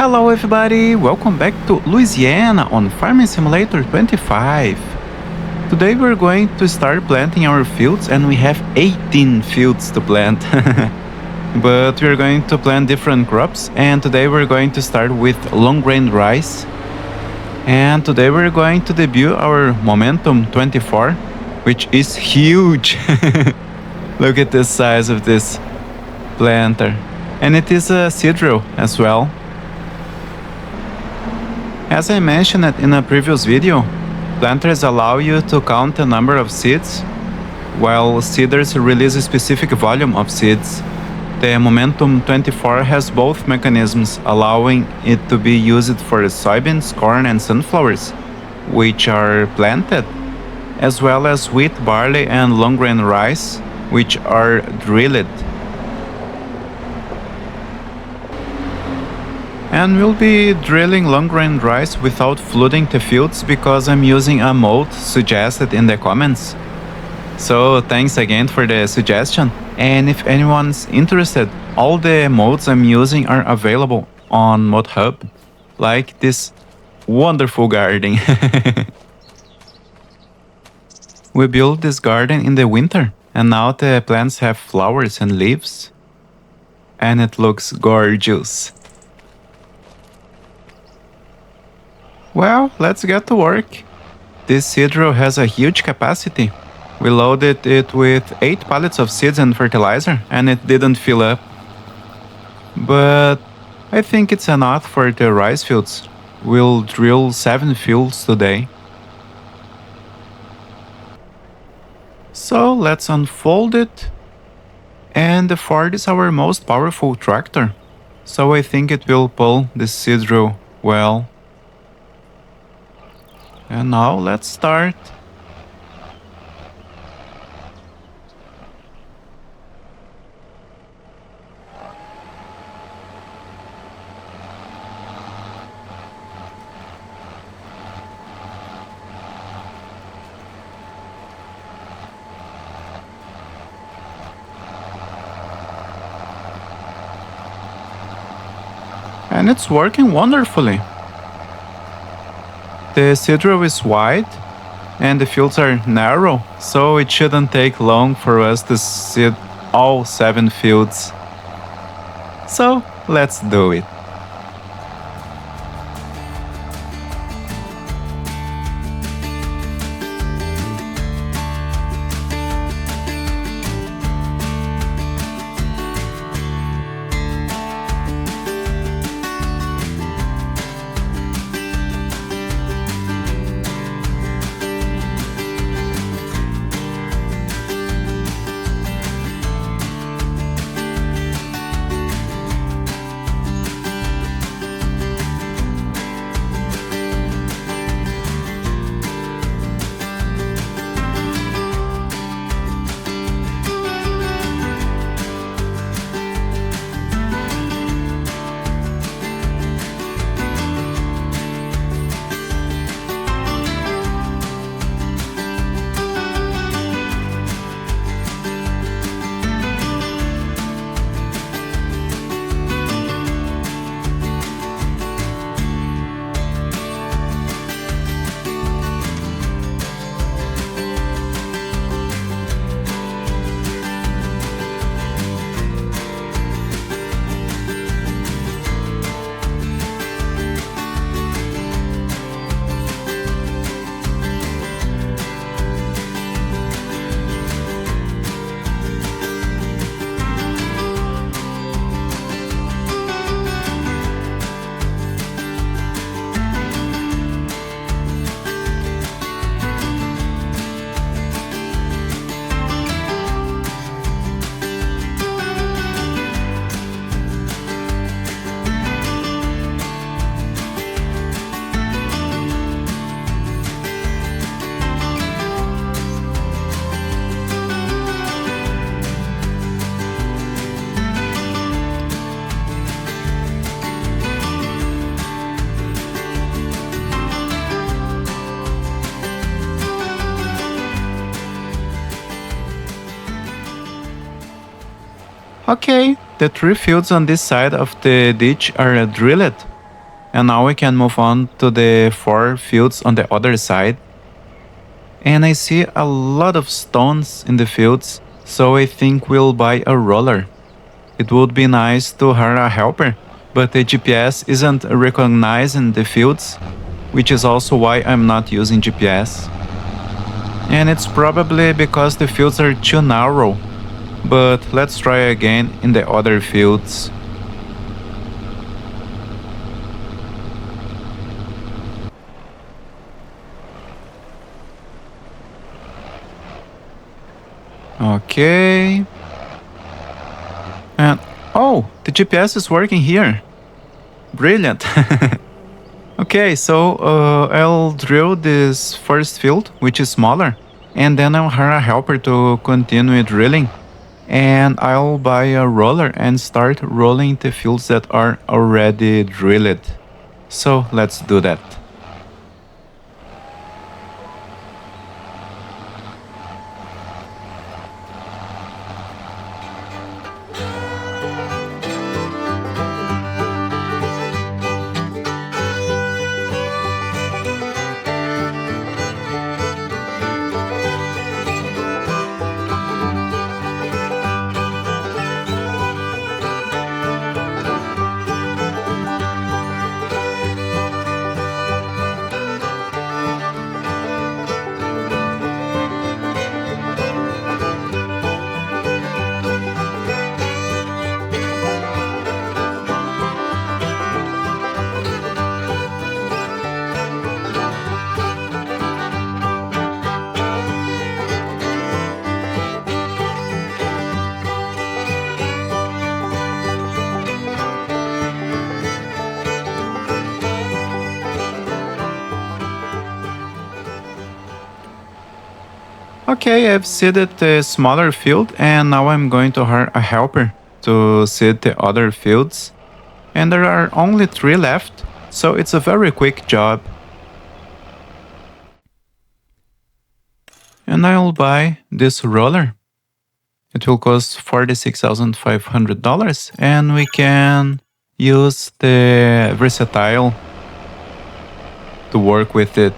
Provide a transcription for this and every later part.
Hello everybody, welcome back to Louisiana on Farming Simulator 25. Today we're going to start planting our fields and we have 18 fields to plant. But we're going to plant different crops and today we're going to start with long grain rice. And today we're going to debut our Momentum 24, which is huge. Look at the size of this planter. And it is a seed drill as well. As I mentioned in a previous video, planters allow you to count the number of seeds, while seeders release a specific volume of seeds. The Momentum 24 has both mechanisms, allowing it to be used for soybeans, corn and sunflowers, which are planted, as well as wheat, barley and long grain rice, which are drilled. And we'll be drilling long grain rice without flooding the fields because I'm using a mode suggested in the comments. So thanks again for the suggestion. And if anyone's interested, all the modes I'm using are available on ModHub, like this wonderful garden. We built this garden in the winter, and now the plants have flowers and leaves, and it looks gorgeous. Well, let's get to work. This seed drill has a huge capacity. We loaded it with 8 pallets of seeds and fertilizer and it didn't fill up. But I think it's enough for the rice fields. We'll drill 7 fields today. So let's unfold it. And the Ford is our most powerful tractor. So I think it will pull this seed drill well. And now let's start. And it's working wonderfully. The seed drill is wide and the fields are narrow, so it shouldn't take long for us to seed all 7 fields. So let's do it. Okay, the 3 fields on this side of the ditch are drilled, And now we can move on to the 4 fields on the other side. And I see a lot of stones in the fields, so I think we'll buy a roller. It would be nice to hire a helper, but the GPS isn't recognizing the fields, which is also why I'm not using GPS. And it's probably because the fields are too narrow, but let's try again in the other fields. Okay. And oh, the GPS is working here. Brilliant. Okay, so I'll drill this first field, which is smaller, and then I'll hire a helper to continue drilling. And I'll buy a roller and start rolling the fields that are already drilled. So let's do that. Okay, I've seeded the smaller field and now I'm going to hire a helper to seed the other fields. And there are only 3 left, so it's a very quick job. And I'll buy this roller. It will cost $46,500 and we can use the versatile to work with it.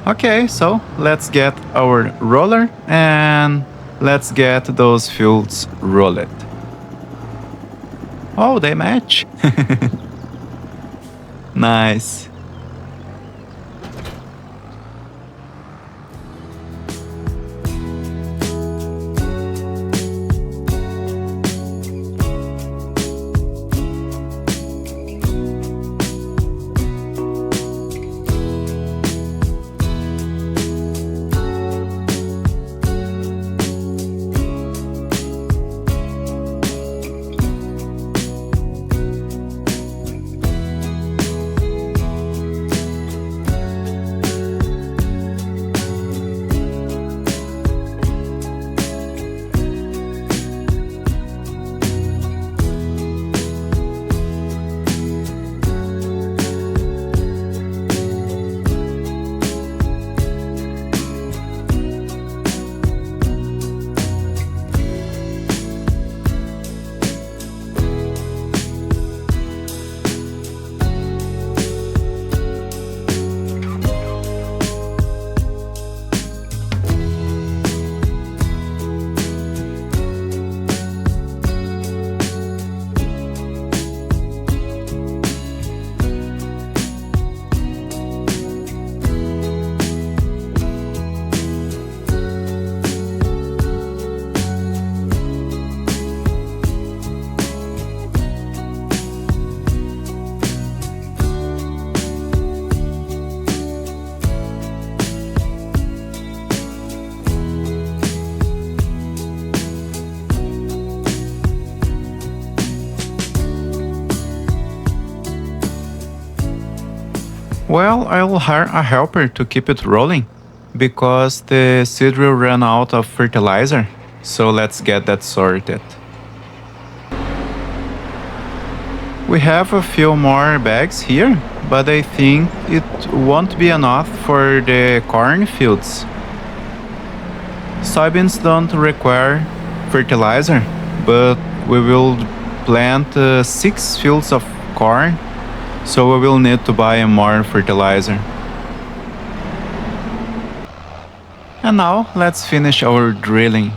Okay, so let's get our roller and let's get those fields rolled. Oh, they match. Nice. Well, I'll hire a helper to keep it rolling, because the seed drill ran out of fertilizer, so let's get that sorted. We have a few more bags here, but I think it won't be enough for the cornfields. Soybeans don't require fertilizer, but we will plant 6 fields of corn, so we will need to buy more fertilizer. And now let's finish our drilling.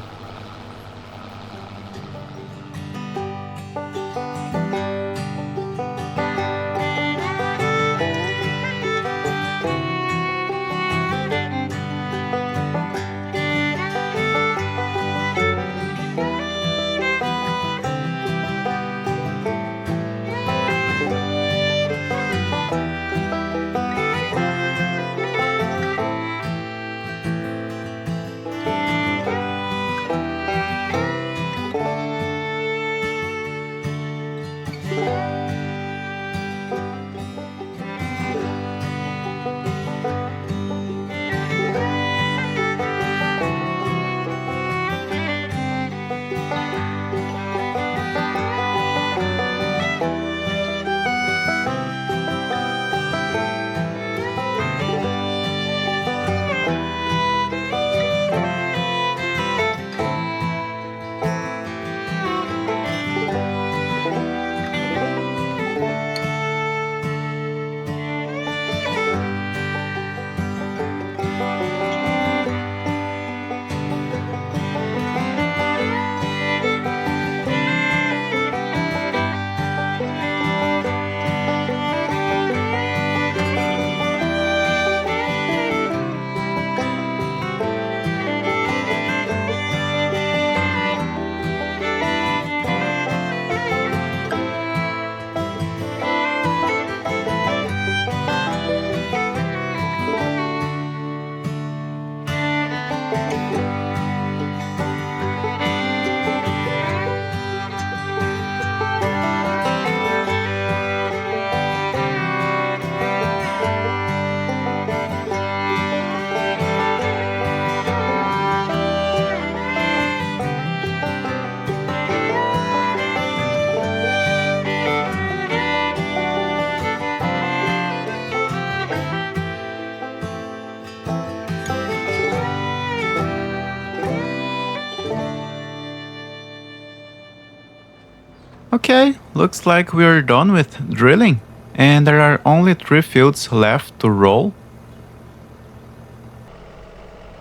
Okay, looks like we're done with drilling, and there are only 3 fields left to roll.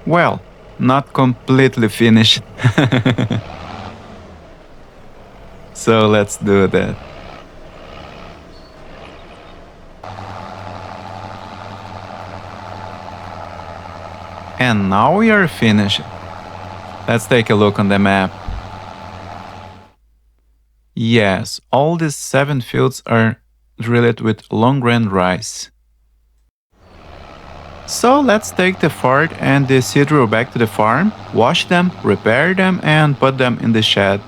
Well, not completely finished. So let's do that. And now we are finished. Let's take a look on the map. Yes, all these 7 fields are drilled with long-grain rice. So let's take the Ford and the seed drill back to the farm, wash them, repair them, and put them in the shed.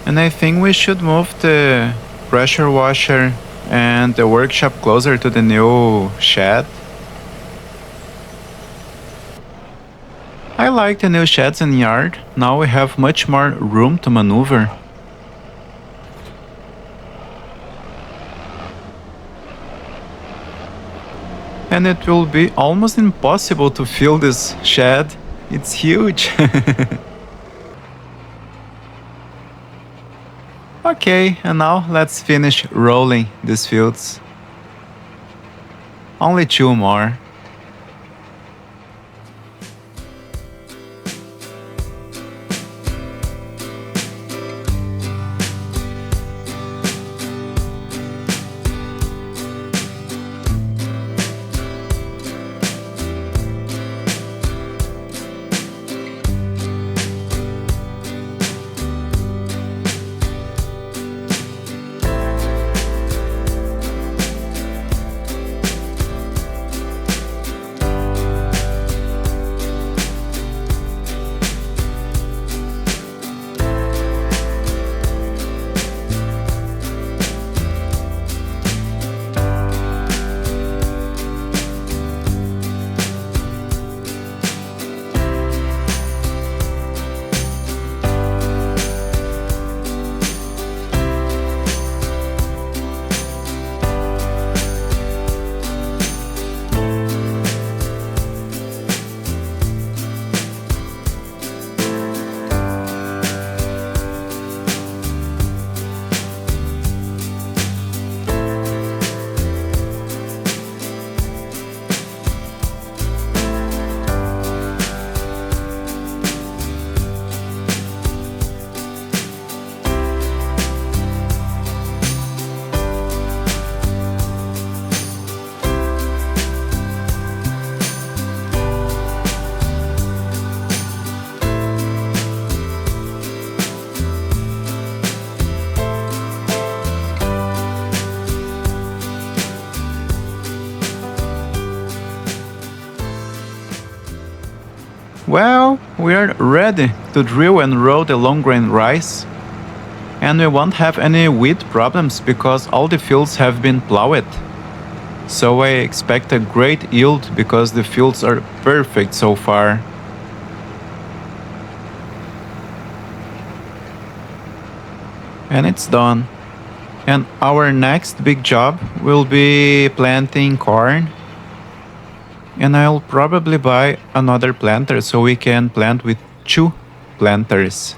And I think we should move the pressure washer and the workshop closer to the new shed. I like the new sheds and yard. Now we have much more room to maneuver. And it will be almost impossible to fill this shed. It's huge. Okay, and now let's finish rolling these fields. Only 2 more. we are ready to drill and row the long grain rice. And we won't have any weed problems because all the fields have been plowed. So I expect a great yield because the fields are perfect so far. And it's done. And our next big job will be planting corn. And I'll probably buy another planter so we can plant with 2 planters.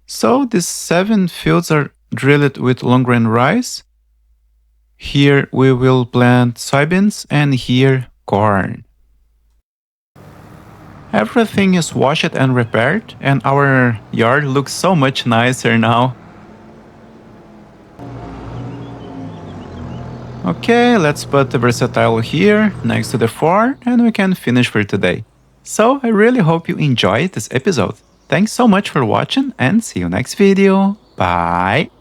So these 7 fields are drilled with long grain rice. Here we will plant soybeans and here corn. Everything is washed and repaired, and our yard looks so much nicer now. Okay, let's put the versatile here next to the 4 and we can finish for today. So I really hope you enjoyed this episode. Thanks so much for watching and see you next video. Bye!